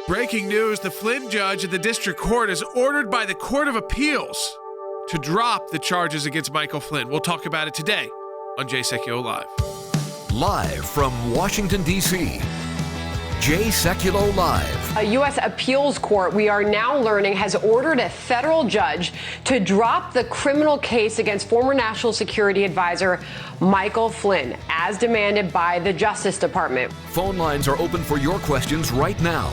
Breaking news, the Flynn judge at the district court is ordered by the Court of Appeals to drop the charges against Michael Flynn. We'll talk about it today on Jay Sekulow Live. Live from Washington, D.C., Jay Sekulow Live. A U.S. appeals court, we are now learning, has ordered a federal judge to drop the criminal case against former National Security Advisor Michael Flynn, as demanded by the Justice Department. Phone lines are open for your questions right now.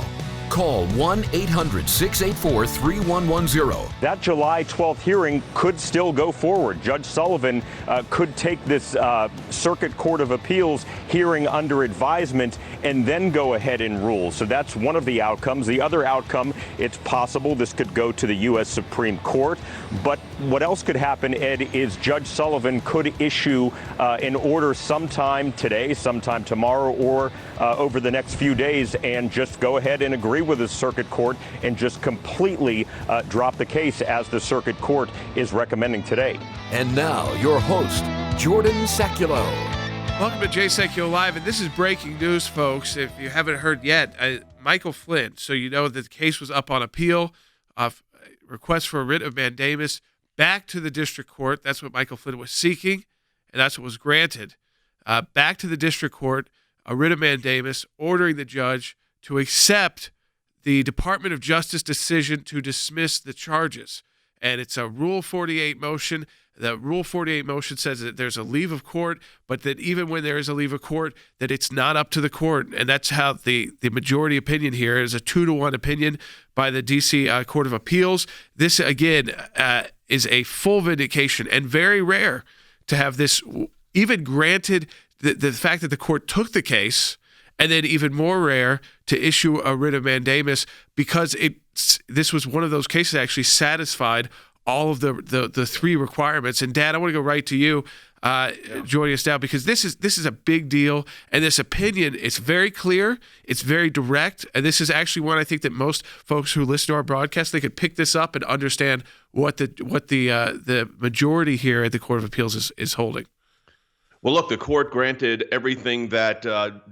Call 1-800-684-3110. That July 12th hearing could still go forward. Judge Sullivan could take this Circuit Court of Appeals hearing under advisement and then go ahead and rule. So that's one of the outcomes. The other outcome, it's possible this could go to the U.S. Supreme Court. But what else could happen, Ed, is Judge Sullivan could issue an order sometime today, sometime tomorrow, or over the next few days, and just go ahead and agree with the Circuit Court and just completely drop the case as the Circuit Court is recommending today. And now, your host, Jordan Sekulow. Welcome to Jay Sekulow Live, and this is breaking news, folks. If you haven't heard yet, Michael Flynn, so you know that the case was up on appeal, request for a writ of mandamus back to the district court. That's what Michael Flynn was seeking, and that's what was granted. Back to the district court, a writ of mandamus ordering the judge to accept the Department of Justice decision to dismiss the charges. And it's a Rule 48 motion. The Rule 48 motion says that there's a leave of court, but that even when there is a leave of court, that it's not up to the court. And that's how the majority opinion here is a 2-1 opinion by the D.C. Court of Appeals. This, again, is a full vindication, and very rare to have this even granted. The fact that the court took the case, and then even more rare to issue a writ of mandamus, because this was one of those cases that actually satisfied all of the three requirements. And Dad, I want to go right to you, joining us now, because this is a big deal, and this opinion, it's very clear, it's very direct, and this is actually one I think that most folks who listen to our broadcast, they could pick this up and understand what the majority here at the Court of Appeals is holding. Well, look, the court granted everything that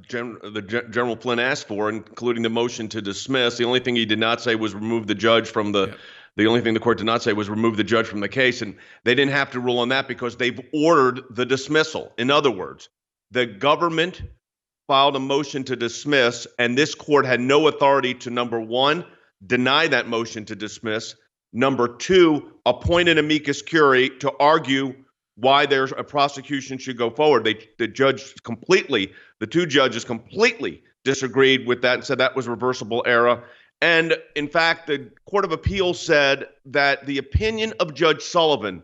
General Flynn asked for, including the motion to dismiss. The only thing he did not say was remove the judge from the. Yeah. The only thing the court did not say was remove the judge from the case, and they didn't have to rule on that because they've ordered the dismissal. In other words, the government filed a motion to dismiss, and this court had no authority to, number one, deny that motion to dismiss. Number two, appoint an amicus curiae to argue why there's a prosecution should go forward. The two judges completely disagreed with that and said that was reversible error. And in fact, the Court of Appeals said that the opinion of Judge Sullivan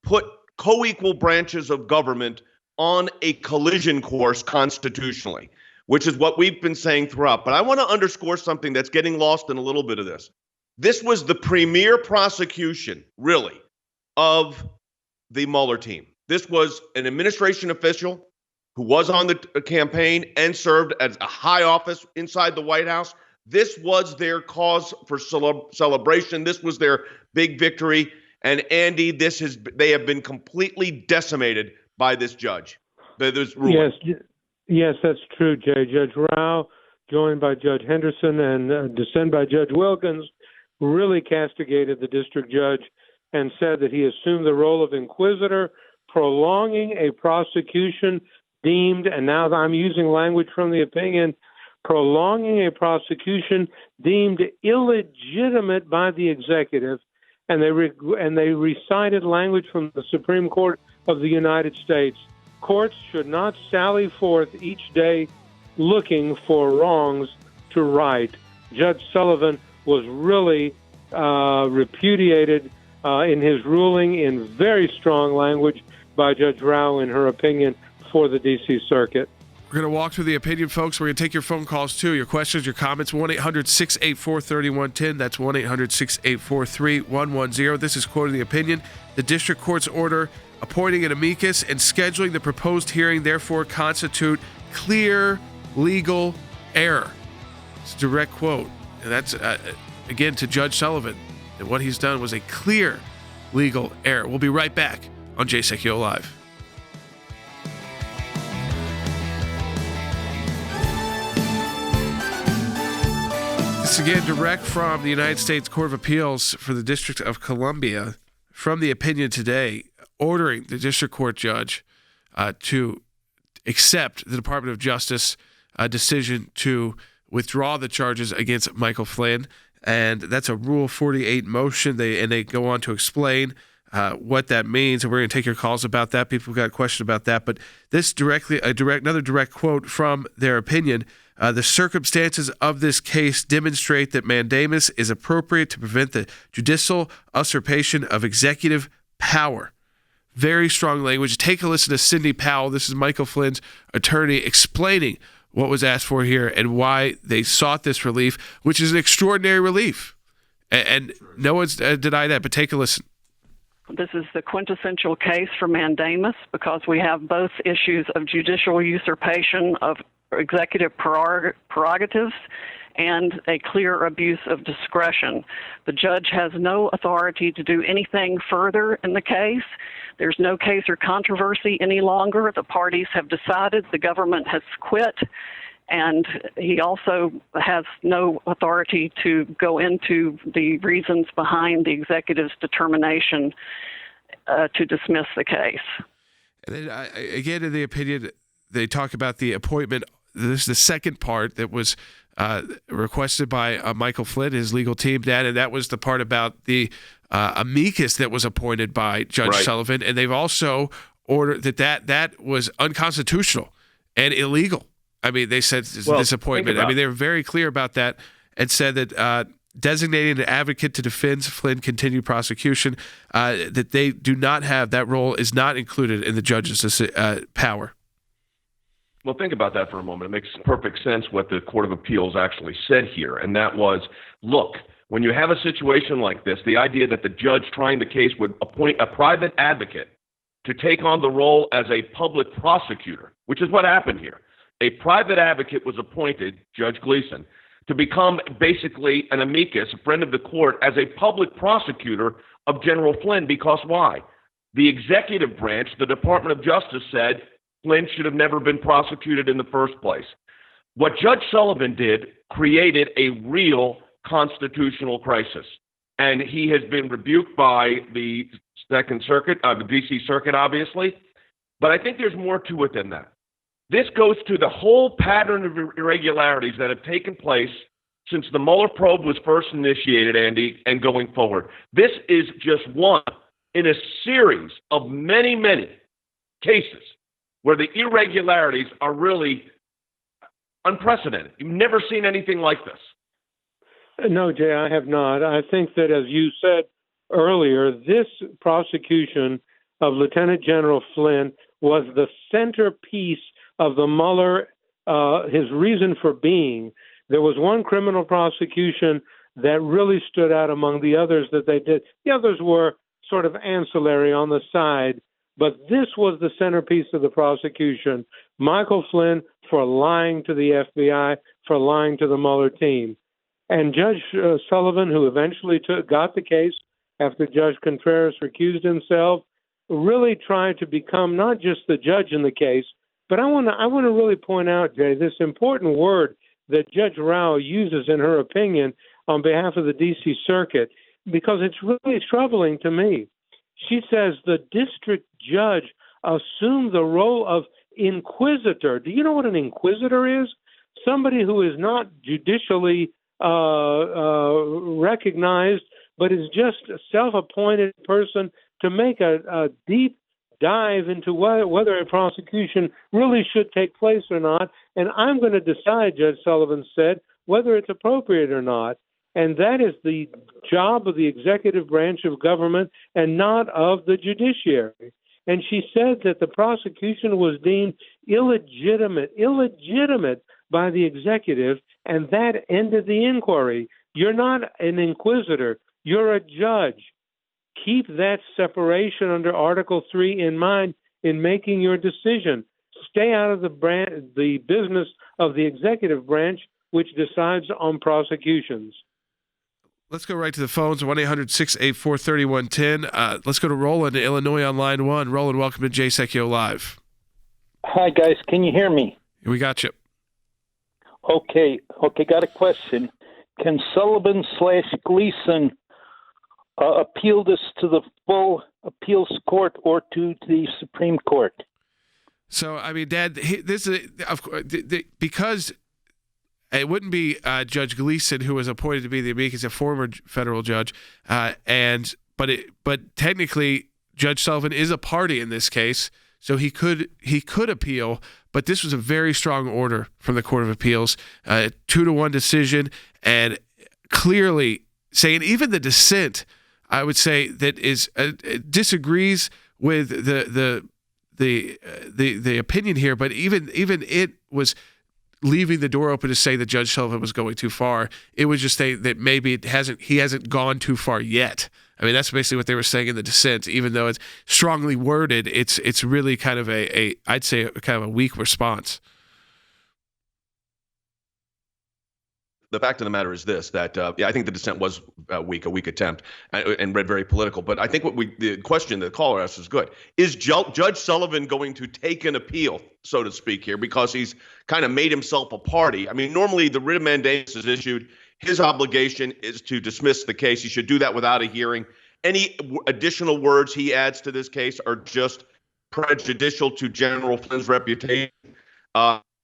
put co-equal branches of government on a collision course constitutionally, which is what we've been saying throughout. But I want to underscore something that's getting lost in a little bit of this. This was the premier prosecution, really, of the Mueller team. This was an administration official who was on the campaign and served as a high office inside the White House. This was their cause for celebration. This was their big victory. And Andy, they have been completely decimated by this judge. This ruling. Yes, that's true, Jay. Judge Rao, joined by Judge Henderson and dissent by Judge Wilkins, really castigated the district judge and said that he assumed the role of inquisitor, prolonging a prosecution deemed, and now I'm using language from the opinion, prolonging a prosecution deemed illegitimate by the executive, and they recited language from the Supreme Court of the United States. Courts should not sally forth each day looking for wrongs to right. Judge Sullivan was really repudiated in his ruling in very strong language by Judge Rao in her opinion for the D.C. Circuit. We're going to walk through the opinion, folks. We're going to take your phone calls, too, your questions, your comments. 1-800-684-3110. That's 1-800-684-3110. This is quoting the opinion. The district court's order appointing an amicus and scheduling the proposed hearing therefore constitute clear legal error. It's a direct quote. And that's, again, to Judge Sullivan. And what he's done was a clear legal error. We'll be right back on Jay Sekulow Live. This again direct from the United States Court of Appeals for the District of Columbia, from the opinion today, ordering the district court judge to accept the Department of Justice decision to withdraw the charges against Michael Flynn. And that's a Rule 48 motion. They go on to explain what that means, and we're going to take your calls about that. People have got a question about that. But this another direct quote from their opinion. The circumstances of this case demonstrate that mandamus is appropriate to prevent the judicial usurpation of executive power. Very strong language. Take a listen to Cindy Powell. This is Michael Flynn's attorney explaining what was asked for here and why they sought this relief, which is an extraordinary relief. And no one's denied that, but take a listen. This is the quintessential case for mandamus because we have both issues of judicial usurpation of executive prerogatives and a clear abuse of discretion. The judge has no authority to do anything further in the case. There's no case or controversy any longer. The parties have decided, the government has quit, and he also has no authority to go into the reasons behind the executive's determination to dismiss the case. And then, again, in the opinion, they talk about the appointment. This is the second part that was requested by Michael Flynn, his legal team, Dan, and that was the part about the amicus that was appointed by Judge Sullivan. And they've also ordered that was unconstitutional and illegal. I mean, they said this appointment. I mean, they were very clear about that and said that designating an advocate to defend Flynn continued prosecution, that they do not have, that role is not included in the judge's power. Well, think about that for a moment. It makes perfect sense what the Court of Appeals actually said here, and that was, look, when you have a situation like this, the idea that the judge trying the case would appoint a private advocate to take on the role as a public prosecutor, which is what happened here. A private advocate was appointed, Judge Gleason, to become basically an amicus, a friend of the court, as a public prosecutor of General Flynn, because why? The executive branch, the Department of Justice, said Flynn should have never been prosecuted in the first place. What Judge Sullivan did created a real constitutional crisis, and he has been rebuked by the Second Circuit, the D.C. Circuit, obviously, but I think there's more to it than that. This goes to the whole pattern of irregularities that have taken place since the Mueller probe was first initiated, Andy, and going forward. This is just one in a series of many, many cases where the irregularities are really unprecedented. You've never seen anything like this. No, Jay, I have not. I think that, as you said earlier, this prosecution of Lieutenant General Flynn was the centerpiece of the Mueller, his reason for being. There was one criminal prosecution that really stood out among the others that they did. The others were sort of ancillary on the side, but this was the centerpiece of the prosecution. Michael Flynn for lying to the FBI, for lying to the Mueller team. And Judge Sullivan, who eventually got the case after Judge Contreras recused himself, really tried to become not just the judge in the case, but I want to really point out, Jay, this important word that Judge Rao uses in her opinion on behalf of the D.C. Circuit, because it's really troubling to me. She says the district judge assumed the role of inquisitor. Do you know what an inquisitor is? Somebody who is not judicially recognized, but is just a self-appointed person to make a deep dive into whether a prosecution really should take place or not. And I'm going to decide, Judge Sullivan said, whether it's appropriate or not. And that is the job of the executive branch of government and not of the judiciary. And she said that the prosecution was deemed illegitimate by the executive, and that ended the inquiry. You're not an inquisitor. You're a judge. Keep that separation under Article 3 in mind in making your decision. Stay out of the business of the executive branch, which decides on prosecutions. Let's go right to the phones, 1-800-684-3110. Let's go to Roland in Illinois on line one. Roland, welcome to Jay Sekulow Live. Hi, guys. Can you hear me? We got you. Okay, got a question. can Sullivan/Gleason appeal this to the full appeals court or to the Supreme Court? So, I mean, Dad, this is of course because it wouldn't be Judge Gleason who was appointed to be the amicus, a former federal judge, but technically Judge Sullivan is a party in this case, so he could appeal. But this was a very strong order from the Court of Appeals, 2-1 decision, and clearly saying even the dissent, I would say, that is disagrees with the opinion here, but even it was leaving the door open to say that Judge Sullivan was going too far. It was just saying that maybe he hasn't gone too far yet. I mean, that's basically what they were saying in the dissent. Even though it's strongly worded, it's really kind of I'd say kind of a weak response. The fact of the matter is this, that I think the dissent was a weak attempt and read very political. But I think the question that the caller asked is good. Is Judge Sullivan going to take an appeal, so to speak, here, because he's kind of made himself a party? I mean, normally the writ of mandamus is issued. His obligation is to dismiss the case. He should do that without a hearing. Any additional words he adds to this case are just prejudicial to General Flynn's reputation.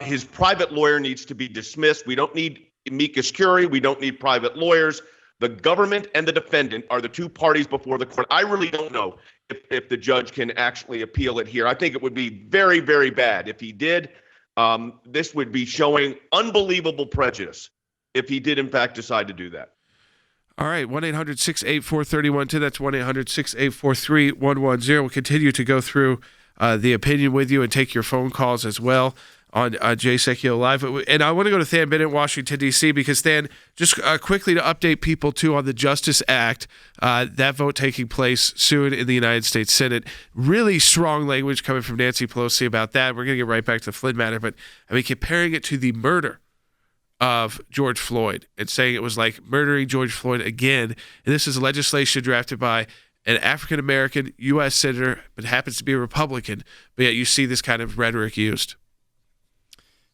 His private lawyer needs to be dismissed. We don't need amicus curiae. We don't need private lawyers. The government and the defendant are the two parties before the court. I really don't know if the judge can actually appeal it here. I think it would be very, very bad if he did. This would be showing unbelievable prejudice if he did, in fact, decide to do that. All right, 1-800-684-3110. That's 1-800-684-3110. We'll continue to go through the opinion with you and take your phone calls as well on Jay Sekulow Live. And I want to go to Than Bennett, Washington, D.C., because Than, just quickly to update people, too, on the Justice Act, that vote taking place soon in the United States Senate. Really strong language coming from Nancy Pelosi about that. We're going to get right back to the Flynn matter, but I mean, comparing it to the murder of George Floyd and saying it was like murdering George Floyd again. And this is legislation drafted by an African-American U.S. senator, but happens to be a Republican, but yet you see this kind of rhetoric used.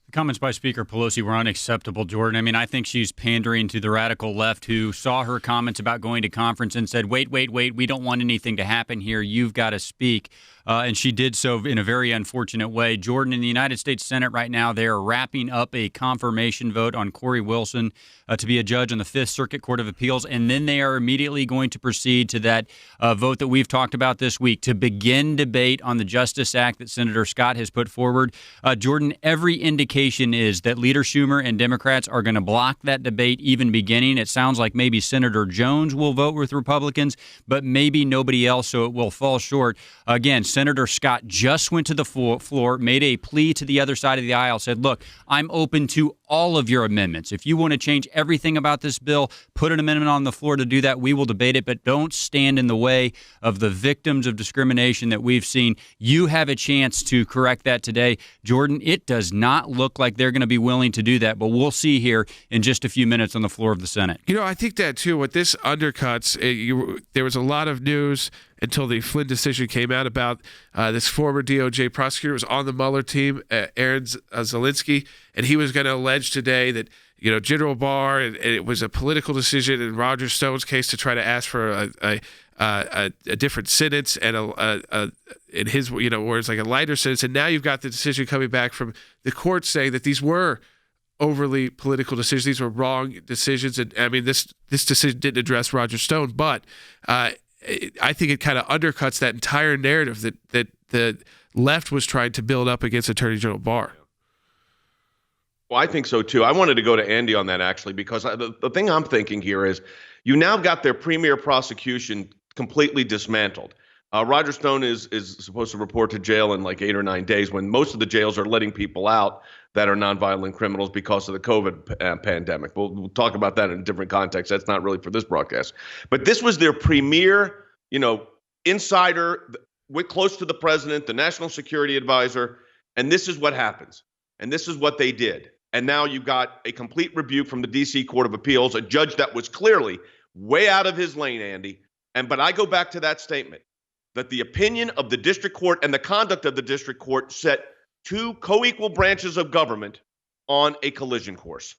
The comments by Speaker Pelosi were unacceptable, Jordan. I mean, I think she's pandering to the radical left who saw her comments about going to conference and said, wait, we don't want anything to happen here. You've got to speak. And she did so in a very unfortunate way. Jordan, in the United States Senate right now, they are wrapping up a confirmation vote on Corey Wilson to be a judge on the Fifth Circuit Court of Appeals. And then they are immediately going to proceed to that vote that we've talked about this week to begin debate on the Justice Act that Senator Scott has put forward. Jordan, every indication is that Leader Schumer and Democrats are going to block that debate even beginning. It sounds like maybe Senator Jones will vote with Republicans, but maybe nobody else, so it will fall short. Again, Senator Scott just went to the floor, made a plea to the other side of the aisle, said, look, I'm open to all of your amendments. If you want to change everything about this bill, put an amendment on the floor to do that. We will debate it, but don't stand in the way of the victims of discrimination that we've seen. You have a chance to correct that today. Jordan, it does not look like they're going to be willing to do that, but we'll see here in just a few minutes on the floor of the Senate. You know, I think that, too, what this undercuts, there was a lot of news until the Flynn decision came out about this former DOJ prosecutor was on the Mueller team, Aaron Zelinsky, and he was going to allege today that, you know, General Barr, and it was a political decision in Roger Stone's case to try to ask for a different sentence and in his, you know, where it's like a lighter sentence. And now you've got the decision coming back from the court saying that these were overly political decisions. These were wrong decisions. And I mean, this decision didn't address Roger Stone, but I think it kind of undercuts that entire narrative that the left was trying to build up against Attorney General Barr. Well, I think so, too. I wanted to go to Andy on that, actually, because the thing I'm thinking here is you now got their premier prosecution completely dismantled. Roger Stone is supposed to report to jail in like 8 or 9 days when most of the jails are letting people out that are nonviolent criminals because of the COVID pandemic. We'll talk about that in a different context. That's not really for this broadcast. But this was their premier, you know, insider, close to the president, the national security advisor. And this is what happens. And this is what they did. And now you've got a complete rebuke from the D.C. Court of Appeals, a judge that was clearly way out of his lane, Andy. But I go back to that statement that the opinion of the district court and the conduct of the district court set two co-equal branches of government on a collision course.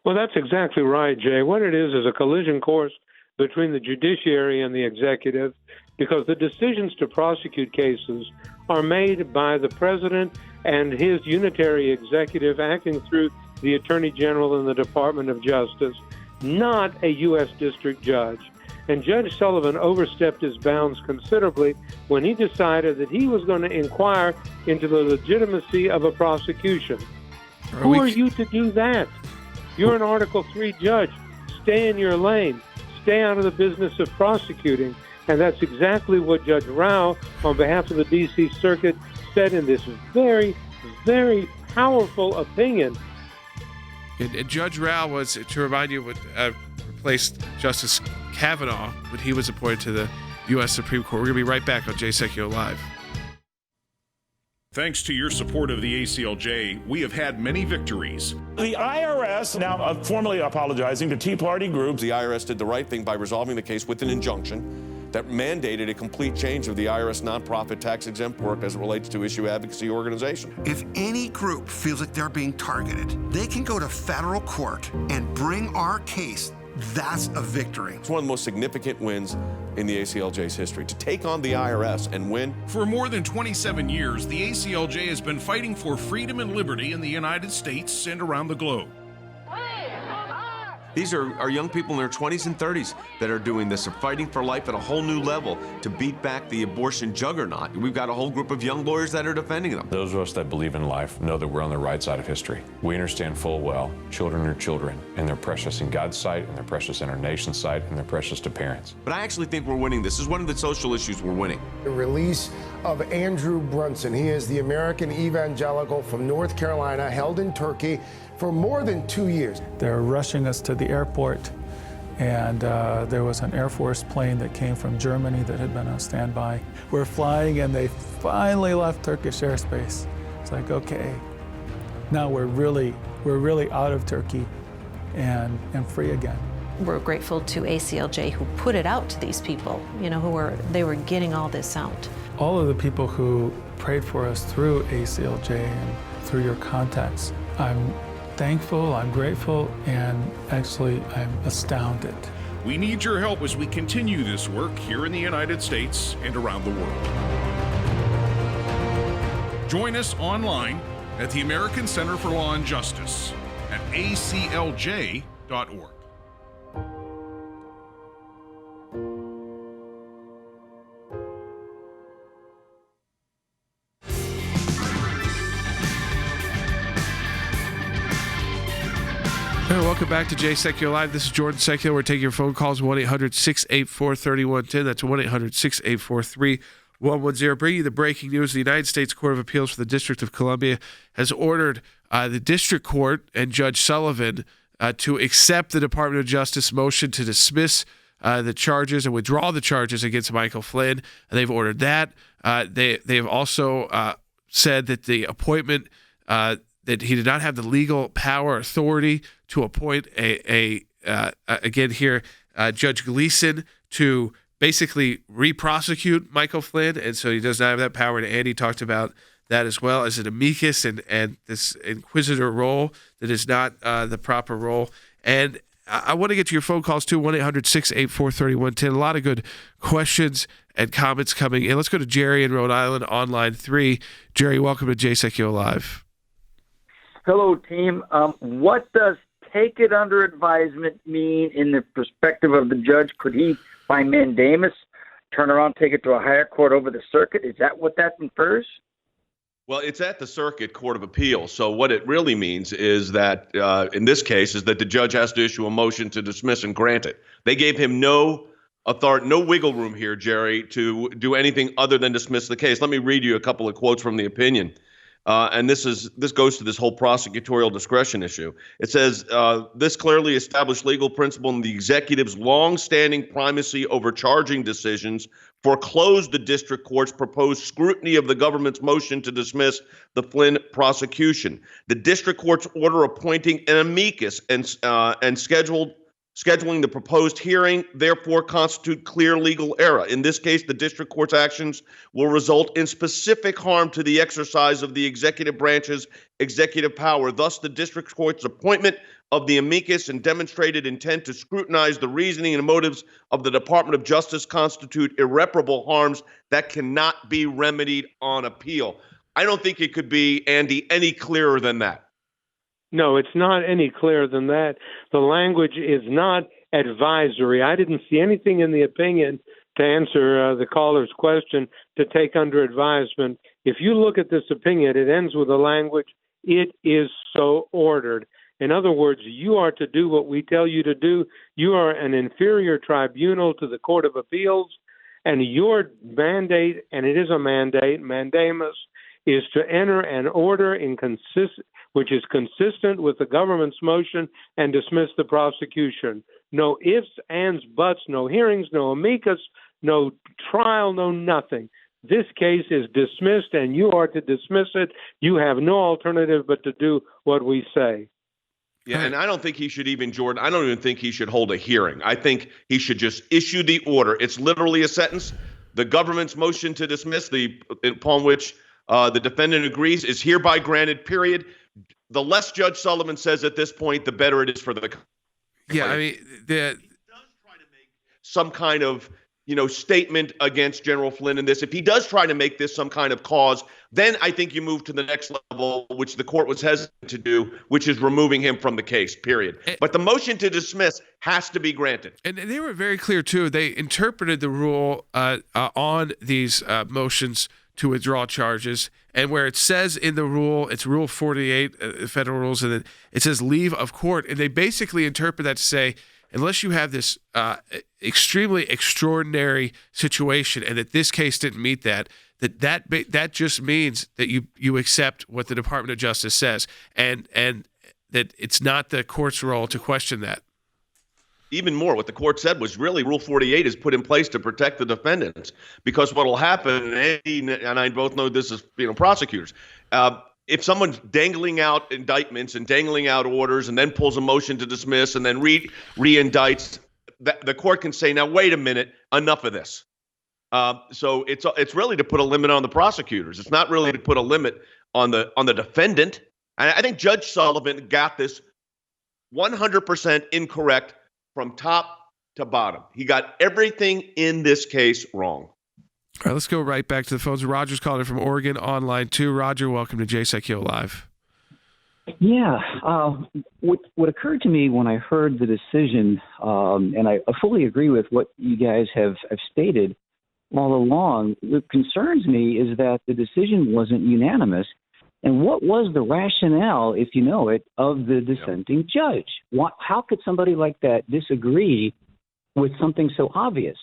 Well, that's exactly right, Jay. What it is a collision course between the judiciary and the executive, because the decisions to prosecute cases are made by the president and his unitary executive acting through the Attorney General in the Department of Justice, not a U.S. district judge. And Judge Sullivan overstepped his bounds considerably when he decided that he was going to inquire into the legitimacy of a prosecution. Who are you to do that? You're an Article III judge. Stay in your lane. Stay out of the business of prosecuting. And that's exactly what Judge Rao, on behalf of the D.C. Circuit, said in this very, very powerful opinion. And Judge Rao was, to remind you, replaced Justice Kavanaugh when he was appointed to the U.S. Supreme Court. We're going to be right back on Jay Sekulow Live. Thanks to your support of the ACLJ, we have had many victories. The IRS now formally apologizing to Tea Party groups. The IRS did the right thing by resolving the case with an injunction that mandated a complete change of the IRS nonprofit tax-exempt work as it relates to issue advocacy organization. If any group feels like they're being targeted, they can go to federal court and bring our case. That's a victory. It's one of the most significant wins in the ACLJ's history, to take on the IRS and win. For more than 27 years, the ACLJ has been fighting for freedom and liberty in the United States and around the globe. These are young people in their 20s and 30s that are doing this. They're fighting for life at a whole new level to beat back the abortion juggernaut. We've got a whole group of young lawyers that are defending them. Those of us that believe in life know that we're on the right side of history. We understand full well children are children, and they're precious in God's sight, and they're precious in our nation's sight, and they're precious to parents. But I actually think we're winning. This is one of the social issues we're winning. The release of Andrew Brunson. He is the American evangelical from North Carolina, held in Turkey for more than 2 years. They're rushing us to the airport, and there was an Air Force plane that came from Germany that had been on standby. We're flying, and they finally left Turkish airspace. It's like, okay, now we're really out of Turkey and free again. We're grateful to ACLJ who put it out to these people, they were getting all this out. All of the people who prayed for us through ACLJ and through your contacts, I'm thankful, I'm grateful, and actually I'm astounded. We need your help as we continue this work here in the United States and around the world. Join us online at the American Center for Law and Justice at aclj.org. Welcome back to Jay Sekulow Live. This is Jordan Sekulow. We're taking your phone calls, 1-800-684-3110. That's 1-800-684-3110. Bringing you the breaking news. The United States Court of Appeals for the District of Columbia has ordered the district court and Judge Sullivan to accept the Department of Justice motion to dismiss the charges and withdraw the charges against Michael Flynn. They've ordered that. They have also said that the appointment that he did not have the legal power or authority to appoint Judge Gleason to basically re-prosecute Michael Flynn, and so he does not have that power. And Andy talked about that as well as an amicus and this inquisitor role that is not the proper role. And I want to get to your phone calls too, 1-800-684-3110. A lot of good questions and comments coming in. Let's go to Jerry in Rhode Island on line 3. Jerry, welcome to Jay Sekulow Live. Hello, team. What does take it under advisement mean in the perspective of the judge? Could he, by mandamus, turn around, take it to a higher court over the circuit? Is that what that infers? Well, it's at the Circuit Court of Appeals. So what it really means is that, in this case, is that the judge has to issue a motion to dismiss and grant it. They gave him no authority, no wiggle room here, Jerry, to do anything other than dismiss the case. Let me read you a couple of quotes from the opinion. And this goes to this whole prosecutorial discretion issue. It says, this clearly established legal principle in the executive's long-standing primacy over charging decisions foreclosed the district court's proposed scrutiny of the government's motion to dismiss the Flynn prosecution. The district court's order appointing an amicus and scheduling the proposed hearing therefore constitute clear legal error. In this case, the district court's actions will result in specific harm to the exercise of the executive branch's executive power. Thus, the district court's appointment of the amicus and demonstrated intent to scrutinize the reasoning and motives of the Department of Justice constitute irreparable harms that cannot be remedied on appeal. I don't think it could be, Andy, any clearer than that. No, it's not any clearer than that. The language is not advisory. I didn't see anything in the opinion to answer the caller's question to take under advisement. If you look at this opinion, it ends with the language, it is so ordered. In other words, you are to do what we tell you to do. You are an inferior tribunal to the Court of Appeals, and your mandate, and it is a mandate, mandamus, is to enter an order which is consistent with the government's motion and dismiss the prosecution. No ifs, ands, buts, no hearings, no amicus, no trial, no nothing. This case is dismissed, and you are to dismiss it. You have no alternative but to do what we say. Yeah, and I don't think he should even, Jordan, I don't even think he should hold a hearing. I think he should just issue the order. It's literally a sentence. The government's motion to dismiss, upon which the defendant agrees, is hereby granted, period. The less Judge Sullivan says at this point, the better it is for the. Yeah, I mean, he does try to make some kind of, statement against General Flynn in this. If he does try to make this some kind of cause, then I think you move to the next level, which the court was hesitant to do, which is removing him from the case, period. But the motion to dismiss has to be granted. And they were very clear, too. They interpreted the rule on these motions to withdraw charges. And where it says in the rule, it's Rule 48, federal rules, and it says leave of court. And they basically interpret that to say, unless you have this extremely extraordinary situation, and that this case didn't meet that just means that you accept what the Department of Justice says, and that it's not the court's role to question that. Even more, what the court said was really Rule 48 is put in place to protect the defendants, because what will happen, and Andy and I both know this as prosecutors, if someone's dangling out indictments and dangling out orders and then pulls a motion to dismiss and then re-indicts, the court can say, now, wait a minute, enough of this. So it's really to put a limit on the prosecutors. It's not really to put a limit on the defendant. And I think Judge Sullivan got this 100% incorrect from top to bottom. He got everything in this case wrong. All right, let's go right back to the phones. Roger's calling from Oregon on line 2. Roger, welcome to Jay Sekulow Live. Yeah. What occurred to me when I heard the decision, and I fully agree with what you guys have stated all along, what concerns me is that the decision wasn't unanimous. And what was the rationale, if you know it, of the dissenting judge? How could somebody like that disagree with something so obvious?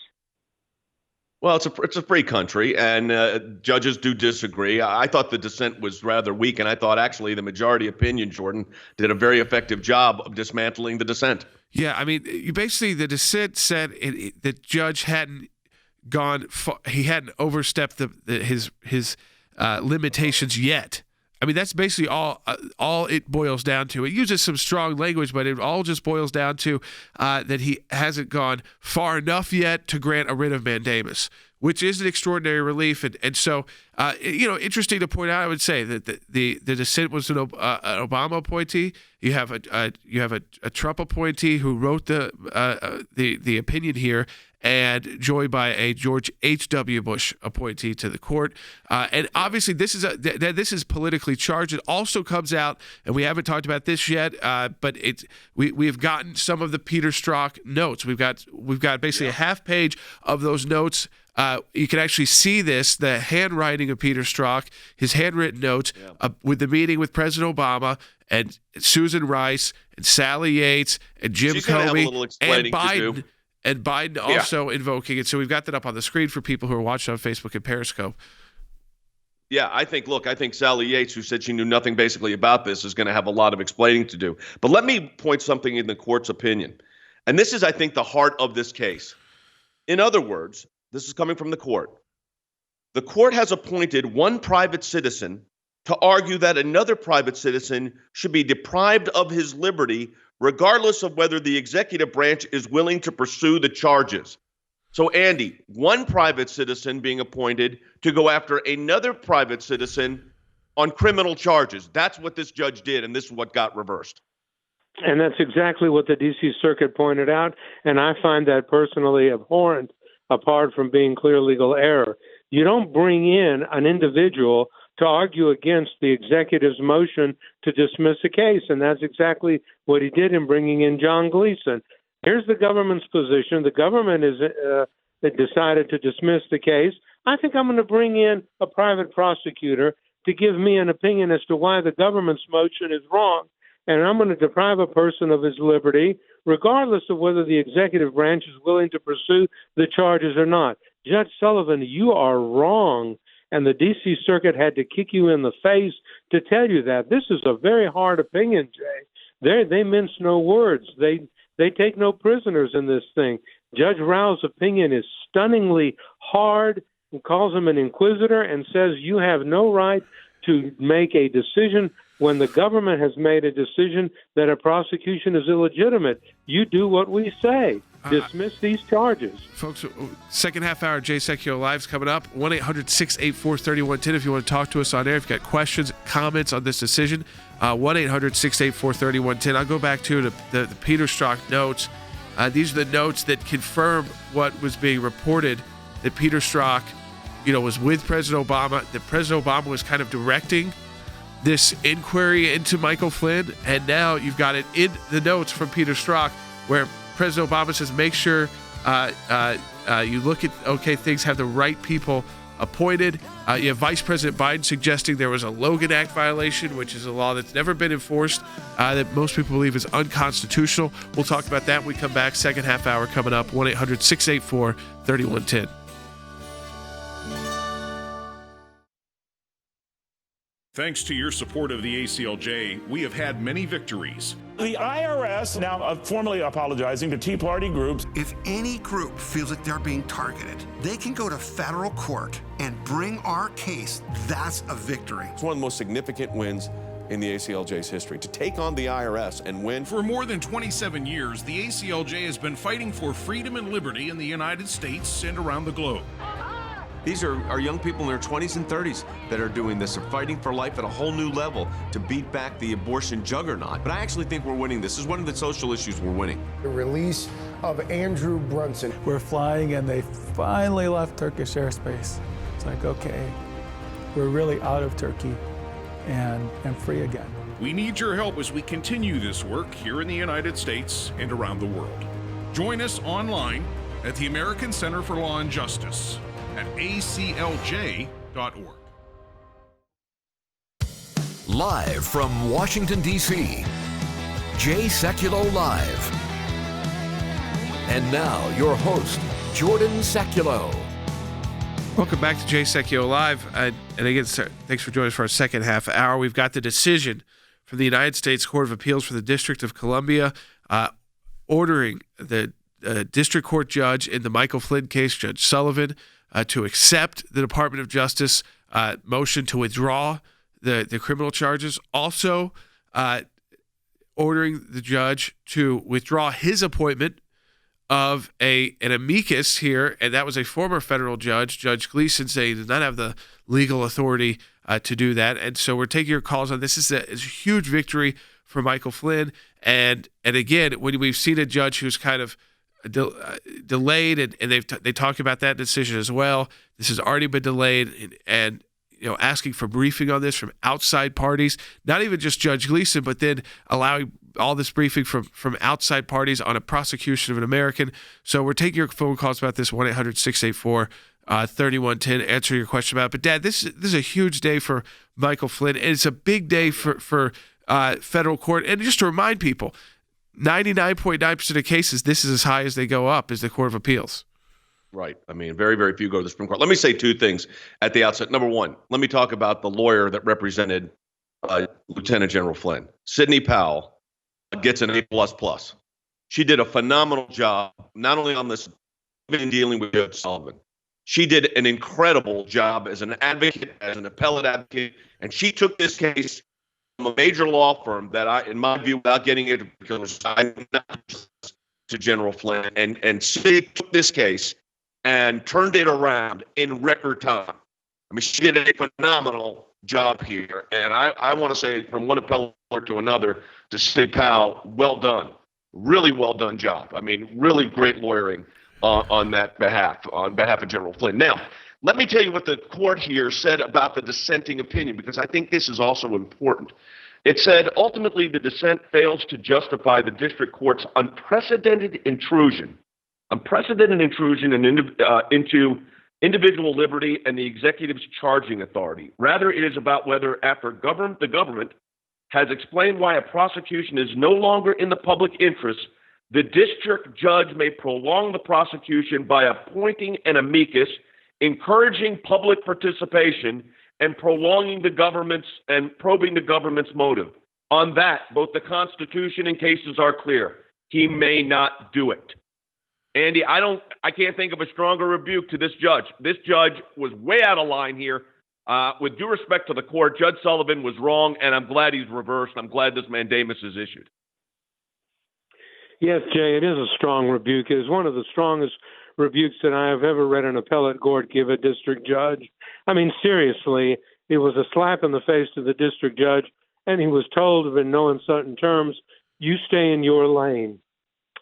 Well, it's a free country, and judges do disagree. I thought the dissent was rather weak, and I thought actually the majority opinion, Jordan, did a very effective job of dismantling the dissent. Yeah, I mean, basically the dissent said the judge hadn't gone far, he hadn't overstepped his limitations yet. I mean, that's basically all it boils down to. It uses some strong language, but it all just boils down to that he hasn't gone far enough yet to grant a writ of mandamus, which is an extraordinary relief. And so, interesting to point out, I would say that the dissent was an Obama appointee. You have a Trump appointee who wrote the opinion here, and joined by a George H.W. Bush appointee to the court. And obviously, this is politically charged. It also comes out, and we haven't talked about this yet, but we've gotten some of the Peter Strzok notes. We've got basically a half page of those notes. You can actually see the handwriting of Peter Strzok, his handwritten notes, with the meeting with President Obama and Susan Rice and Sally Yates and Jim Comey and Biden. And Biden also invoking it. So we've got that up on the screen for people who are watching on Facebook and Periscope. Yeah, I think Sally Yates, who said she knew nothing basically about this, is going to have a lot of explaining to do. But let me point something in the court's opinion. And this is, I think, the heart of this case. In other words, this is coming from the court. The court has appointed one private citizen to argue that another private citizen should be deprived of his liberty regardless of whether the executive branch is willing to pursue the charges. So, Andy, one private citizen being appointed to go after another private citizen on criminal charges. That's what this judge did, and this is what got reversed. And that's exactly what the D.C. Circuit pointed out, and I find that personally abhorrent, apart from being clear legal error. You don't bring in an individual to argue against the executive's motion to dismiss a case, and that's exactly what he did in bringing in John Gleeson. Here's the government's position. The government is decided to dismiss the case. I think I'm going to bring in a private prosecutor to give me an opinion as to why the government's motion is wrong. And I'm going to deprive a person of his liberty, regardless of whether the executive branch is willing to pursue the charges or not. Judge Sullivan, you are wrong, and the D.C. Circuit had to kick you in the face to tell you that. This is a very hard opinion, Jay. They mince no words. They take no prisoners in this thing. Judge Rao's opinion is stunningly hard and calls him an inquisitor and says you have no right to make a decision when the government has made a decision that a prosecution is illegitimate. You do what we say. Dismiss these charges. Folks, second half hour, Jay Sekulow Live's coming up. 1-800-684-3110 if you want to talk to us on air. If you've got questions, comments on this decision, 1-800-684-3110. I'll go back to the Peter Strzok notes. These are the notes that confirm what was being reported, that Peter Strzok, was with President Obama, that President Obama was kind of directing this inquiry into Michael Flynn, and now you've got it in the notes from Peter Strzok where President Obama says make sure you look at, things have the right people appointed. You have Vice President Biden suggesting there was a Logan Act violation, which is a law that's never been enforced, that most people believe is unconstitutional. We'll talk about that when we come back. Second half hour coming up, 1-800-684-3110. Thanks to your support of the ACLJ, we have had many victories. The IRS now formally apologizing to Tea Party groups. If any group feels like they're being targeted, they can go to federal court and bring our case. That's a victory. It's one of the most significant wins in the ACLJ's history, to take on the IRS and win. For more than 27 years, the ACLJ has been fighting for freedom and liberty in the United States and around the globe. These are young people in their 20s and 30s that are doing this. They're fighting for life at a whole new level to beat back the abortion juggernaut. But I actually think we're winning. This is one of the social issues we're winning. The release of Andrew Brunson. We're flying and they finally left Turkish airspace. It's like, okay, we're really out of Turkey and free again. We need your help as we continue this work here in the United States and around the world. Join us online at the American Center for Law and Justice at aclj.org. Live from Washington, D.C., Jay Sekulow Live. And now, your host, Jordan Sekulow. Welcome back to Jay Sekulow Live. And again, thanks for joining us for our second half hour. We've got the decision from the United States Court of Appeals for the District of Columbia ordering the district court judge in the Michael Flynn case, Judge Sullivan, to accept the Department of Justice motion to withdraw the criminal charges. Also, ordering the judge to withdraw his appointment of an amicus here, and that was a former federal judge, Judge Gleeson, saying he does not have the legal authority to do that. And so we're taking your calls on this. It's a huge victory for Michael Flynn. And again, when we've seen a judge who's kind of delayed, and they talk about that decision as well. This has already been delayed, and asking for briefing on this from outside parties, not even just Judge Gleeson, but then allowing all this briefing from outside parties on a prosecution of an American. So we're taking your phone calls about this, 1-800-684-3110. Answer your question about it. But Dad, this is a huge day for Michael Flynn, and it's a big day for federal court. And just to remind people, 99.9% of cases, this is as high as they go up, is the Court of Appeals. Right. I mean, very, very few go to the Supreme Court. Let me say two things at the outset. Number one, let me talk about the lawyer that represented Lieutenant General Flynn. Sidney Powell gets an A++. She did a phenomenal job, not only on this, in dealing with Judge Sullivan. She did an incredible job as an advocate, as an appellate advocate, and she took this case from a major law firm that in my view, without getting into particulars, to General Flynn, and she took this case and turned it around in record time. I mean, she did a phenomenal job here. And I want to say from one appellate court to another to Stig Powell, well done. Really well done job. I mean, really great lawyering on behalf of General Flynn. Now, let me tell you what the court here said about the dissenting opinion, because I think this is also important. It said, ultimately, the dissent fails to justify the district court's unprecedented intrusion into individual liberty and the executive's charging authority. Rather, it is about whether, after the government has explained why a prosecution is no longer in the public interest, the district judge may prolong the prosecution by appointing an amicus, encouraging public participation, and probing the government's motive. On that, both the Constitution and cases are clear. He may not do it. Andy, I can't think of a stronger rebuke to this judge. This judge was way out of line here. With due respect to the court, Judge Sullivan was wrong, and I'm glad he's reversed. I'm glad this mandamus is issued. Yes, Jay, it is a strong rebuke. It is one of the strongest rebukes that I have ever read an appellate court give a district judge. I mean, seriously, it was a slap in the face to the district judge, and he was told in no uncertain terms, you stay in your lane.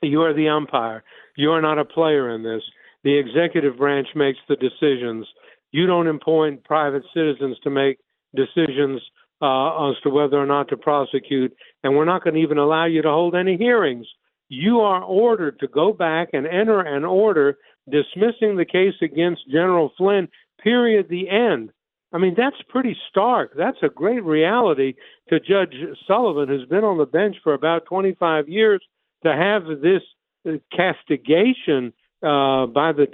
You are the umpire. You are not a player in this. The executive branch makes the decisions. You don't appoint private citizens to make decisions as to whether or not to prosecute, and we're not going to even allow you to hold any hearings. You are ordered to go back and enter an order dismissing the case against General Flynn, period, the end. I mean, that's pretty stark. That's a great reality to Judge Sullivan, who's been on the bench for about 25 years, to have this castigation by the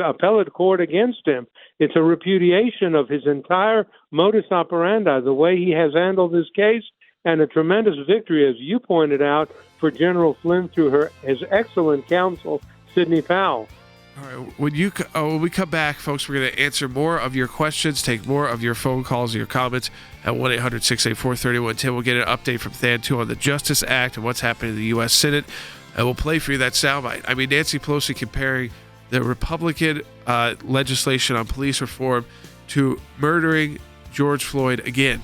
appellate court against him. It's a repudiation of his entire modus operandi, the way he has handled this case, and a tremendous victory, as you pointed out, for General Flynn through his excellent counsel, Sidney Powell. All right, when we come back, folks, we're going to answer more of your questions, take more of your phone calls and your comments at 1-800-684-3110. We'll get an update from Than, too, on the Justice Act and what's happening in the U.S. Senate, and we'll play for you that soundbite. I mean, Nancy Pelosi comparing the Republican legislation on police reform to murdering George Floyd again.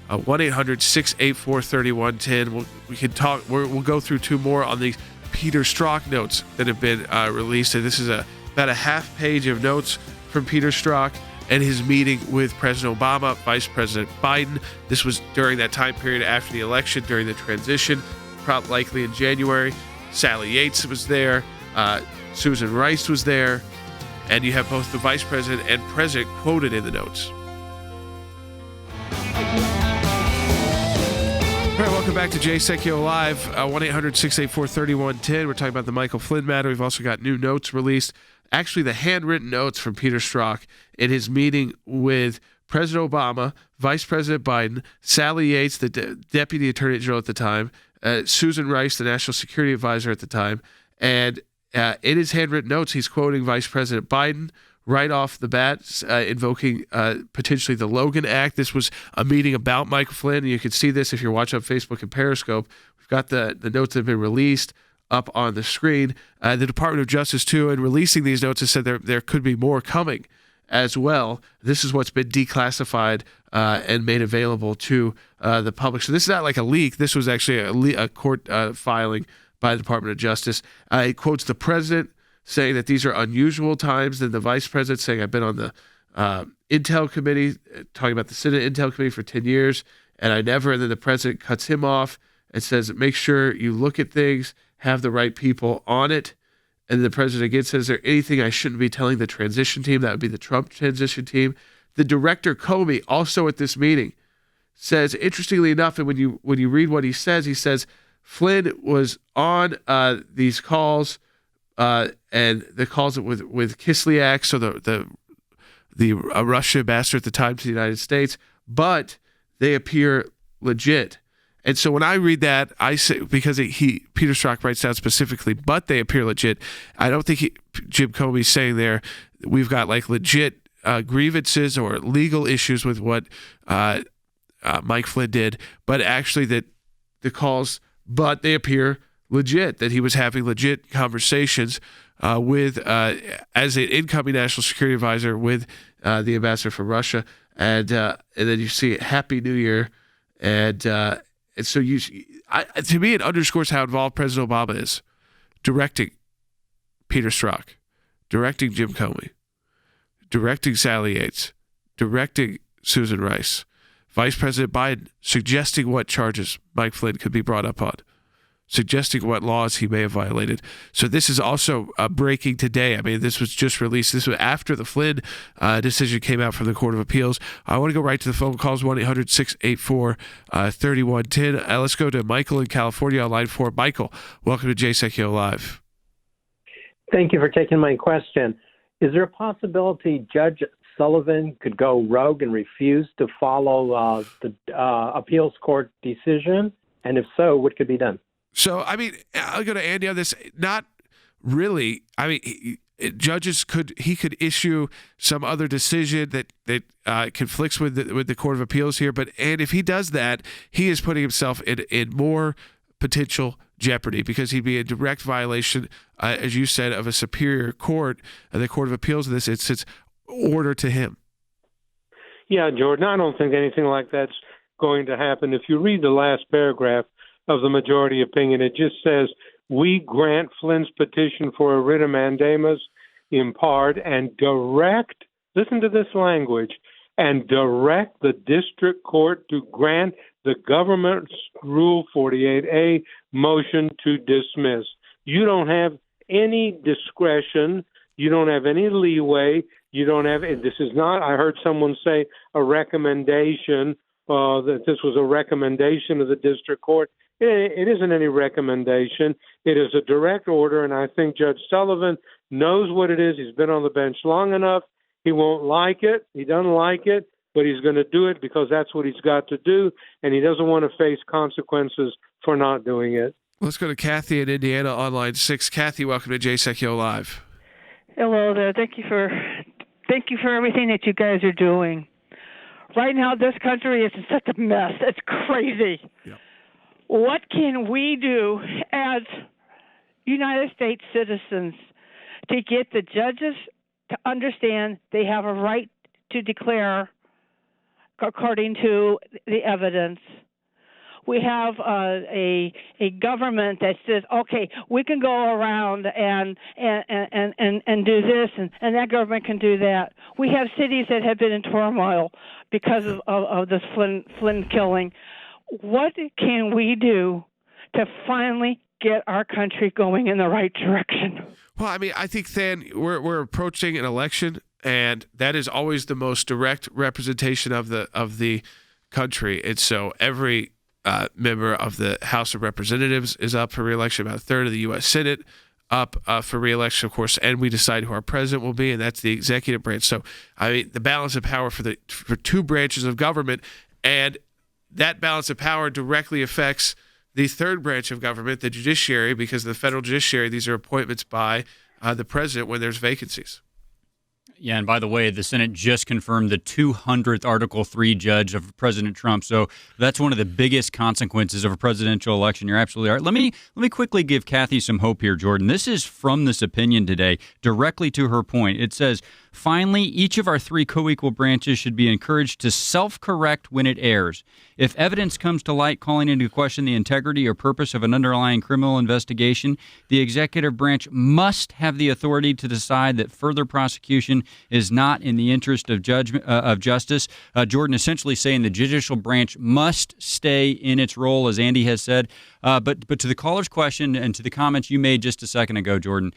1-800-684-3110. We can talk. We'll go through two more on the Peter Strzok notes that have been released. And this is about a half page of notes from Peter Strzok and his meeting with President Obama, Vice President Biden. This was during that time period after the election, during the transition, probably likely in January. Sally Yates was there. Susan Rice was there. And you have both the Vice President and President quoted in the notes. All right, welcome back to Jay Sekulow Live, 1-800-684-3110. We're talking about the Michael Flynn matter. We've also got new notes released, actually the handwritten notes from Peter Strzok in his meeting with President Obama, Vice President Biden, Sally Yates, the Deputy Attorney General at the time, Susan Rice, the National Security Advisor at the time, and in his handwritten notes, he's quoting Vice President Biden right off the bat, invoking potentially the Logan Act. This was a meeting about Michael Flynn, and you can see this if you're watching on Facebook and Periscope. We've got the notes that have been released up on the screen. The Department of Justice, too, in releasing these notes, has said there could be more coming as well. This is what's been declassified and made available to the public. So this is not like a leak. This was actually a court filing by the Department of Justice. It quotes the president saying that these are unusual times, then the vice president saying, I've been on the Intel Committee, talking about the Senate Intel Committee for 10 years, and I never, and then the president cuts him off and says, make sure you look at things, have the right people on it. And the president again says, is there anything I shouldn't be telling the transition team? That would be the Trump transition team. The director, Comey, also at this meeting, says, interestingly enough, and when you read what he says Flynn was on these calls, and the calls with Kislyak, so the Russian ambassador at the time to the United States, but they appear legit. And so when I read that, I say, because Peter Strzok writes down specifically, but they appear legit. I don't think Jim Comey's saying there we've got like legit grievances or legal issues with what Mike Flynn did, but actually that the calls, but they appear legit, that he was having legit conversations with, as an incoming national security advisor with the ambassador from Russia. and then you see Happy New Year, and so to me it underscores how involved President Obama is, directing Peter Strzok, directing Jim Comey, directing Sally Yates, directing Susan Rice, Vice President Biden suggesting what charges Mike Flynn could be brought up on, suggesting what laws he may have violated. So this is also breaking today. I mean, this was just released. This was after the Flynn decision came out from the Court of Appeals. I want to go right to the phone calls, 1-800-684-3110. Let's go to Michael in California on line 4. Michael, welcome to Jay Sekulow Live. Thank you for taking my question. Is there a possibility Judge Sullivan could go rogue and refuse to follow the appeals court decision? And if so, what could be done? So, I mean, I'll go to Andy on this. Not really. I mean, judges could issue some other decision that conflicts with the Court of Appeals here. And if he does that, he is putting himself in more potential jeopardy because he'd be in direct violation, as you said, of a superior court, the Court of Appeals in this instance, order to him. Yeah, Jordan, I don't think anything like that's going to happen. If you read the last paragraph of the majority opinion, it just says, we grant Flynn's petition for a writ of mandamus in part and direct, listen to this language, and direct the district court to grant the government's Rule 48A motion to dismiss. You don't have any discretion. You don't have any leeway. You don't have, this is not, I heard someone say a recommendation, that this was a recommendation of the district court. It isn't any recommendation. It is a direct order, and I think Judge Sullivan knows what it is. He's been on the bench long enough. He won't like it. He doesn't like it, but he's going to do it because that's what he's got to do, and he doesn't want to face consequences for not doing it. Let's go to Kathy in Indiana on line 6. Kathy, welcome to Jay Sekulow Live. Hello there. Thank you for everything that you guys are doing. Right now, this country is in such a mess. It's crazy. Yep. What can we do as United States citizens to get the judges to understand they have a right to declare according to the evidence? We have a government that says, okay, we can go around and do this, and that government can do that. We have cities that have been in turmoil because of this Flynn killing. What can we do to finally get our country going in the right direction? Well, I mean, I think then we're approaching an election, and that is always the most direct representation of the country. And so every member of the House of Representatives is up for re-election, about a third of the U.S. Senate up for re-election, of course, and we decide who our president will be, and that's the executive branch. So, I mean, the balance of power for two branches of government, and that balance of power directly affects the third branch of government, the judiciary, because the federal judiciary, these are appointments by the president when there's vacancies. Yeah, and by the way, the Senate just confirmed the 200th Article 3 judge of President Trump. So that's one of the biggest consequences of a presidential election. You're absolutely right. Let me quickly give Kathy some hope here, Jordan. This is from this opinion today, directly to her point. It says, finally, each of our three co-equal branches should be encouraged to self-correct when it errs. If evidence comes to light calling into question the integrity or purpose of an underlying criminal investigation, the executive branch must have the authority to decide that further prosecution is not in the interest of justice. Jordan essentially saying the judicial branch must stay in its role, as Andy has said. But to the caller's question and to the comments you made just a second ago, Jordan,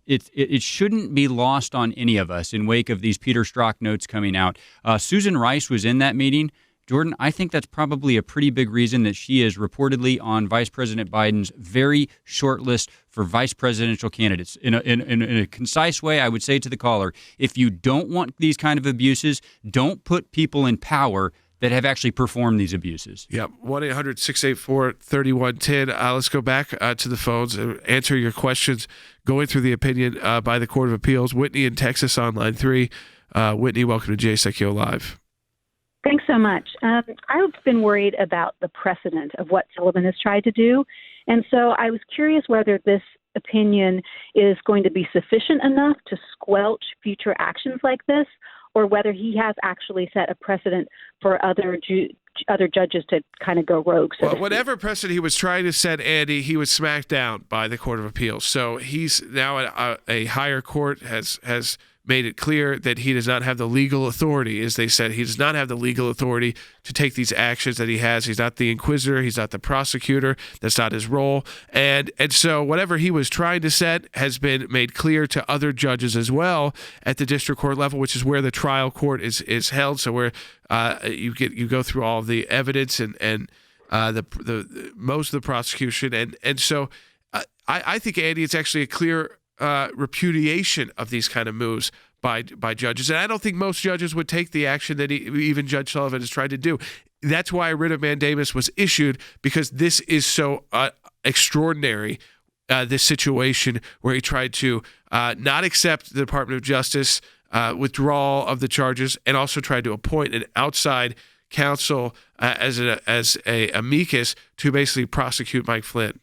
it shouldn't be lost on any of us in wake of these Peter Strzok notes coming out. Susan Rice was in that meeting. Jordan, I think that's probably a pretty big reason that she is reportedly on Vice President Biden's very short list for vice presidential candidates. In a concise way, I would say to the caller, if you don't want these kind of abuses, don't put people in power that have actually performed these abuses. Yeah, 1-800-684-3110. Let's go back to the phones and answer your questions going through the opinion by the Court of Appeals. Whitney in Texas on line 3. Whitney, welcome to Jay Sekulow Live. Thanks so much. I've been worried about the precedent of what Sullivan has tried to do. And so I was curious whether this opinion is going to be sufficient enough to squelch future actions like this, or whether he has actually set a precedent for other judges to kind of go rogue. Well, whatever precedent he was trying to set, Andy, he was smacked down by the Court of Appeals. So he's now at a higher court has made it clear that he does not have the legal authority, as they said. He does not have the legal authority to take these actions that he has. He's not the inquisitor. He's not the prosecutor. That's not his role. And so whatever he was trying to set has been made clear to other judges as well at the district court level, which is where the trial court is held. So where you go through all of the evidence and the most of the prosecution. And so I think, Andy, it's actually a clear repudiation of these kind of moves by judges. And I don't think most judges would take the action that even Judge Sullivan has tried to do. That's why a writ of mandamus was issued, because this is so extraordinary, this situation where he tried to not accept the Department of Justice withdrawal of the charges, and also tried to appoint an outside counsel as a amicus to basically prosecute Mike Flynn.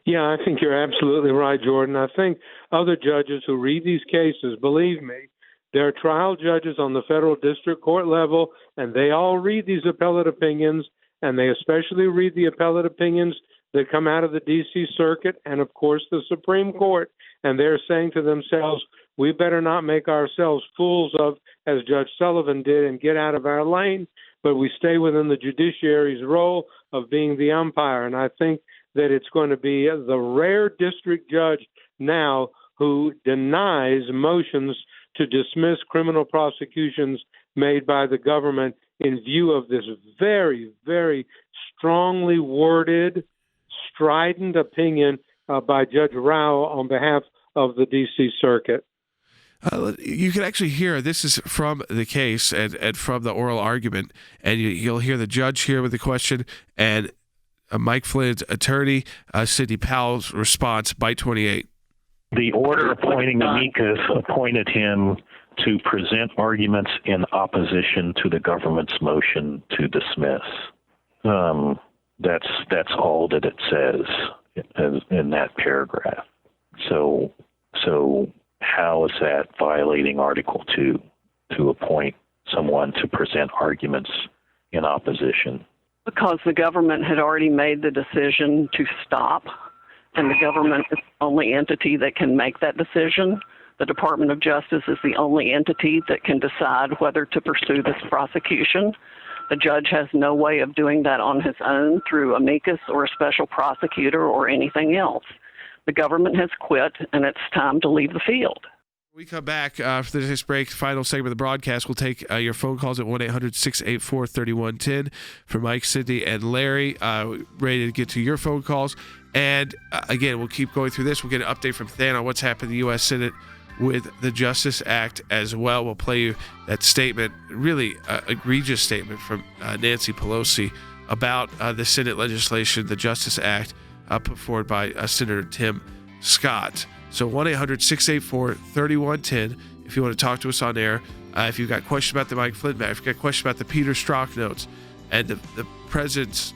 Yeah, I think you're absolutely right, Jordan. I think other judges who read these cases, believe me, there are trial judges on the federal district court level, and they all read these appellate opinions, and they especially read the appellate opinions that come out of the D.C. Circuit and, of course, the Supreme Court, and they're saying to themselves, we better not make ourselves fools of, as Judge Sullivan did, and get out of our lane, but we stay within the judiciary's role of being the umpire. And I think that it's going to be the rare district judge now who denies motions to dismiss criminal prosecutions made by the government in view of this very, very strongly worded, strident opinion by Judge Rao on behalf of the D.C. Circuit. You can actually hear, this is from the case and from the oral argument, and you'll hear the judge here with the question, and Mike Flynn's attorney, Sidney Powell's response, Bite 28. The order appointing amicus appointed him to present arguments in opposition to the government's motion to dismiss. That's all that it says in that paragraph. So how is that violating Article 2 to appoint someone to present arguments in opposition? Because the government had already made the decision to stop, and the government is the only entity that can make that decision. The Department of Justice is the only entity that can decide whether to pursue this prosecution. The judge has no way of doing that on his own through amicus or a special prosecutor or anything else. The government has quit, and it's time to leave the field. When we come back after this break, final segment of the broadcast, we'll take your phone calls at 1-800-684-3110 for Mike, Sidney, and Larry. Ready to get to your phone calls. And again, we'll keep going through this. We'll get an update from Than on what's happened in the U.S. Senate with the Justice Act as well. We'll play you that statement, really egregious statement from Nancy Pelosi about the Senate legislation, the Justice Act, put forward by Senator Tim Scott. So 1-800-684-3110 if you want to talk to us on air. If you've got questions about the Mike Flynn matter, if you've got questions about the Peter Strzok notes and the president's,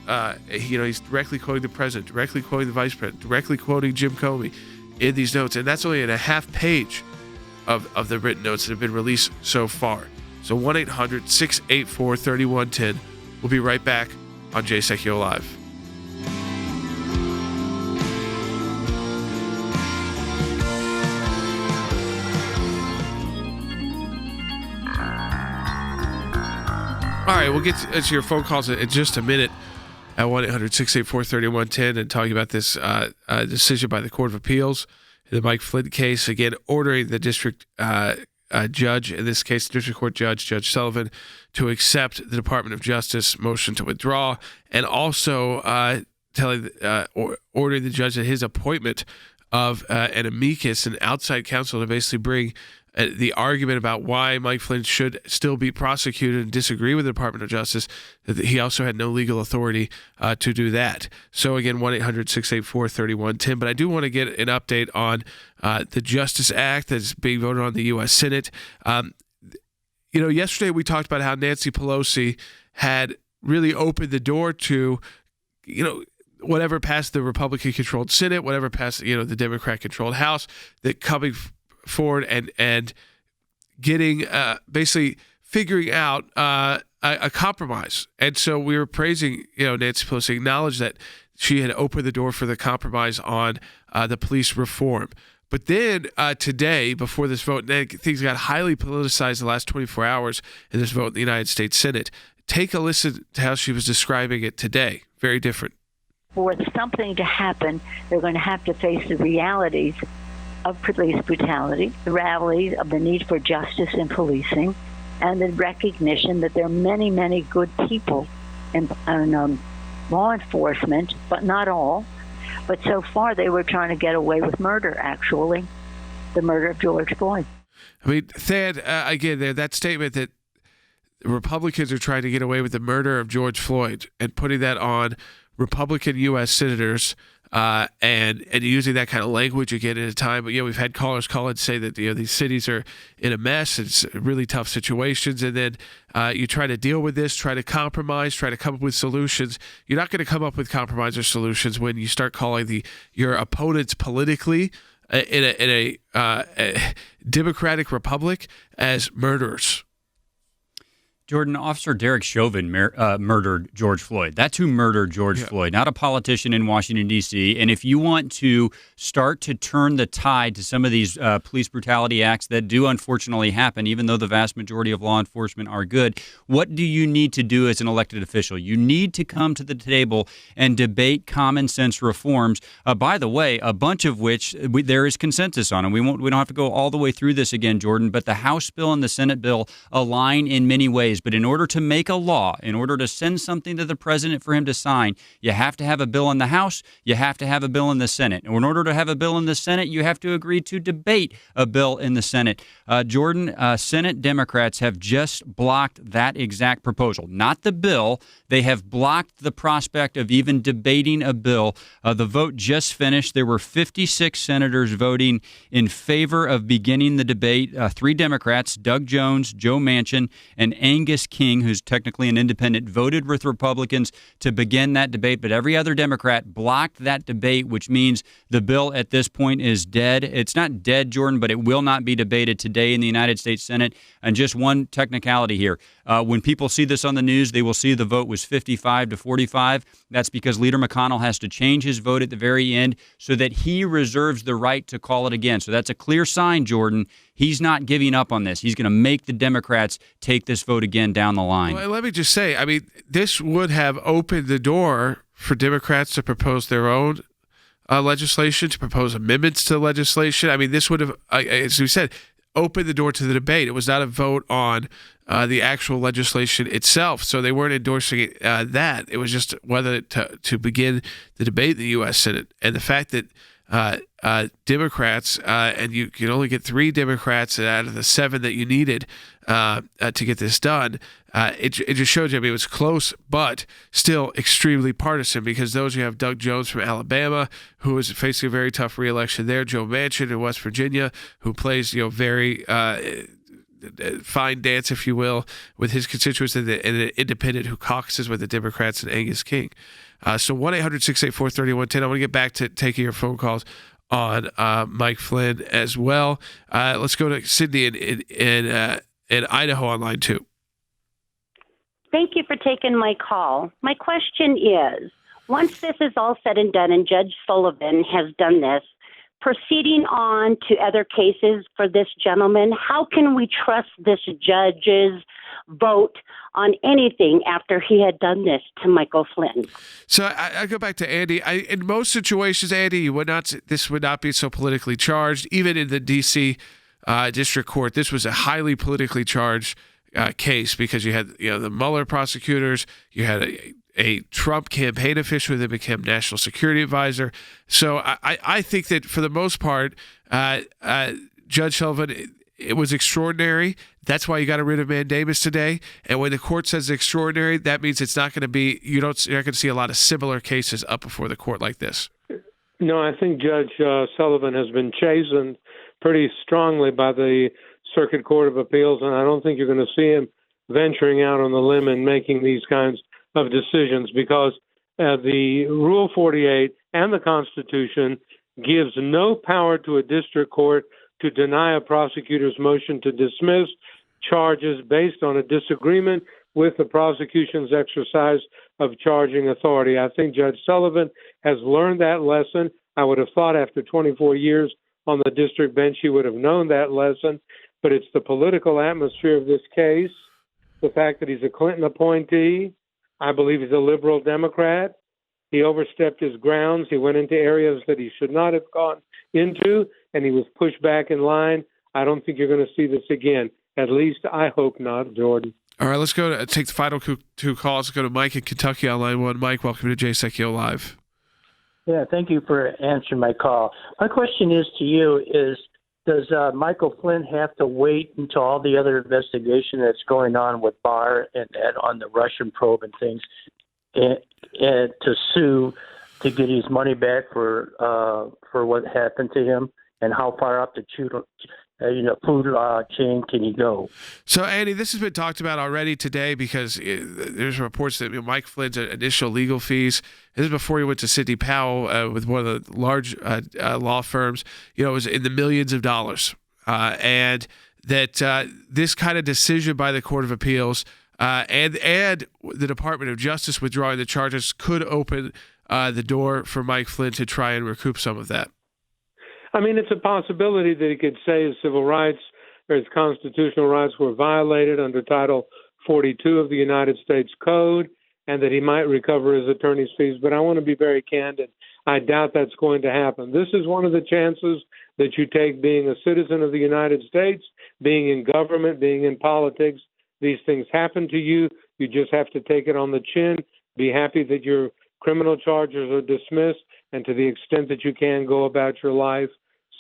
he's directly quoting the president, directly quoting the vice president, directly quoting Jim Comey in these notes. And that's only in a half page of the written notes that have been released so far. So 1-800-684-3110. We'll be right back on Jay Sekulow Live. All right, we'll get to your phone calls in just a minute at 1-800-684-3110 and talking about this decision by the Court of Appeals in the Mike Flynn case, again, ordering the district judge, in this case, the district court judge, Judge Sullivan, to accept the Department of Justice motion to withdraw, and also ordering the judge that his appointment of an amicus, an outside counsel, to basically bring the argument about why Mike Flynn should still be prosecuted and disagree with the Department of Justice, that he also had no legal authority to do that. So again, 1-800-684-3110. But I do want to get an update on the Justice Act that's being voted on in the U.S. Senate. Yesterday we talked about how Nancy Pelosi had really opened the door to, whatever passed the Republican-controlled Senate, whatever passed, the Democrat-controlled House, that coming forward and getting basically figuring out a compromise. And so we were praising, Nancy Pelosi acknowledged that she had opened the door for the compromise on the police reform. But then today, before this vote, things got highly politicized the last 24 hours in this vote in the United States Senate. Take a listen to how she was describing it today. Very different. For something to happen, they're going to have to face the realities of police brutality, the realities of the need for justice in policing, and the recognition that there are many, many good people in law enforcement, but not all. But so far, they were trying to get away with murder, actually, the murder of George Floyd. I mean, Thad, again, that statement that Republicans are trying to get away with the murder of George Floyd and putting that on Republican U.S. senators and using that kind of language again at a time. But, we've had callers call and say that, these cities are in a mess. It's really tough situations. And then you try to deal with this, try to compromise, try to come up with solutions. You're not going to come up with compromise or solutions when you start calling your opponents politically in a democratic republic as murderers. Jordan, Officer Derek Chauvin murdered George Floyd. That's who murdered George Floyd, not a politician in Washington, D.C. And if you want to start to turn the tide to some of these police brutality acts that do unfortunately happen, even though the vast majority of law enforcement are good, what do you need to do as an elected official? You need to come to the table and debate common sense reforms, by the way, a bunch of which there is consensus on. And we don't have to go all the way through this again, Jordan, but the House bill and the Senate bill align in many ways. But in order to make a law, in order to send something to the president for him to sign, you have to have a bill in the House, you have to have a bill in the Senate. And in order to have a bill in the Senate, you have to agree to debate a bill in the Senate. Jordan, Senate Democrats have just blocked that exact proposal. Not the bill. They have blocked the prospect of even debating a bill. The vote just finished. There were 56 senators voting in favor of beginning the debate. 3 Democrats, Doug Jones, Joe Manchin, and Angus King, who's technically an independent, voted with Republicans to begin that debate. But every other Democrat blocked that debate, which means the bill at this point is dead. It's not dead, Jordan, but it will not be debated today in the United States Senate. And just one technicality here. When people see this on the news, they will see the vote was 55 to 45. That's because Leader McConnell has to change his vote at the very end so that he reserves the right to call it again. So that's a clear sign, Jordan. He's not giving up on this. He's going to make the Democrats take this vote again down the line. Well, let me just say, this would have opened the door for Democrats to propose their own legislation, to propose amendments to legislation. This would have, as we said, opened the door to the debate. It was not a vote on the actual legislation itself, so they weren't endorsing that. It was just whether to begin the debate in the U.S. Senate. And the fact that Democrats, and you can only get 3 Democrats out of the 7 that you needed to get this done. It just shows you, it was close, but still extremely partisan, because those you have Doug Jones from Alabama, who is facing a very tough reelection there, Joe Manchin in West Virginia, who plays, very fine dance, if you will, with his constituents, and an independent who caucuses with the Democrats, and Angus King. So 1-800-684-3110. I want to get back to taking your phone calls on Mike Flynn as well. Let's go to Sydney in Idaho on line 2. Thank you for taking my call. My question is, once this is all said and done and Judge Sullivan has done this, proceeding on to other cases for this gentleman, how can we trust this judge's vote on anything after he had done this to Michael Flynn? So I go back to Andy. In most situations, Andy, this would not be so politically charged. Even in the D.C. District Court, this was a highly politically charged case, because you had the Mueller prosecutors, you had a Trump campaign official that became national security advisor. So I think that for the most part, Judge Sullivan, it was extraordinary. That's why you got a writ of mandamus today. And when the court says extraordinary, that means it's not going to be, you're not going to see a lot of similar cases up before the court like this. No, I think Judge Sullivan has been chastened pretty strongly by the Circuit Court of Appeals, and I don't think you're going to see him venturing out on the limb and making these kinds of decisions, because the Rule 48 and the Constitution gives no power to a district court to deny a prosecutor's motion to dismiss charges based on a disagreement with the prosecution's exercise of charging authority. I think Judge Sullivan has learned that lesson. I would have thought after 24 years on the district bench he would have known that lesson, but it's the political atmosphere of this case, the fact that he's a Clinton appointee. I believe he's a liberal Democrat. He overstepped his grounds. He went into areas that he should not have gone into, and he was pushed back in line. I don't think you're going to see this again. At least I hope not, Jordan. All right, let's go to take the final two calls. Let's go to Mike in Kentucky on line one. Mike, welcome to Jay Sekulow Live. Yeah, thank you for answering my call. My question is to you is, does Michael Flynn have to wait until all the other investigation that's going on with Barr and on the Russian probe and things and to sue to get his money back for what happened to him? And how far up the food chain can he go? So, Andy, this has been talked about already today because there's reports that Mike Flynn's initial legal fees, this is before he went to Sidney Powell with one of the large law firms, it was in the millions of dollars. And that this kind of decision by the Court of Appeals and the Department of Justice withdrawing the charges could open the door for Mike Flynn to try and recoup some of that. I mean, it's a possibility that he could say his civil rights or his constitutional rights were violated under Title 42 of the United States Code and that he might recover his attorney's fees. But I want to be very candid. I doubt that's going to happen. This is one of the chances that you take being a citizen of the United States, being in government, being in politics. These things happen to you. You just have to take it on the chin, be happy that your criminal charges are dismissed, and to the extent that you can, go about your life.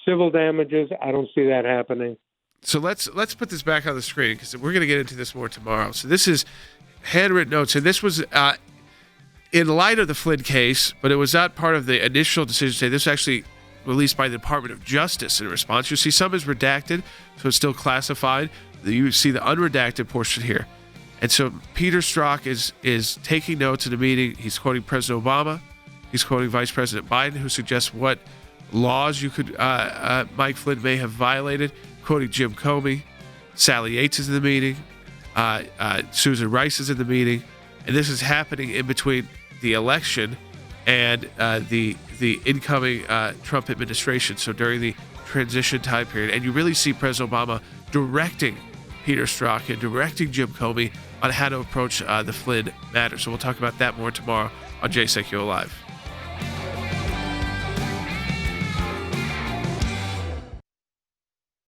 Civil damages, I don't see that happening. So let's put this back on the screen because we're going to get into this more tomorrow. So this is handwritten notes, and this was in light of the Flynn case, but it was not part of the initial decision today. This was actually released by the Department of Justice in response. You see some is redacted, so it's still classified. You see the unredacted portion here. And so Peter Strzok is taking notes in a meeting. He's quoting President Obama. He's quoting Vice President Biden, who suggests what laws you could Mike Flynn may have violated, quoting Jim Comey. Sally Yates is in the meeting. Susan Rice is in the meeting. And this is happening in between the election and the incoming Trump administration, so during the transition time period. And you really see President Obama directing Peter Strzok and directing Jim Comey on how to approach the Flynn matter. So we'll talk about that more tomorrow on Jay Sekulow Live.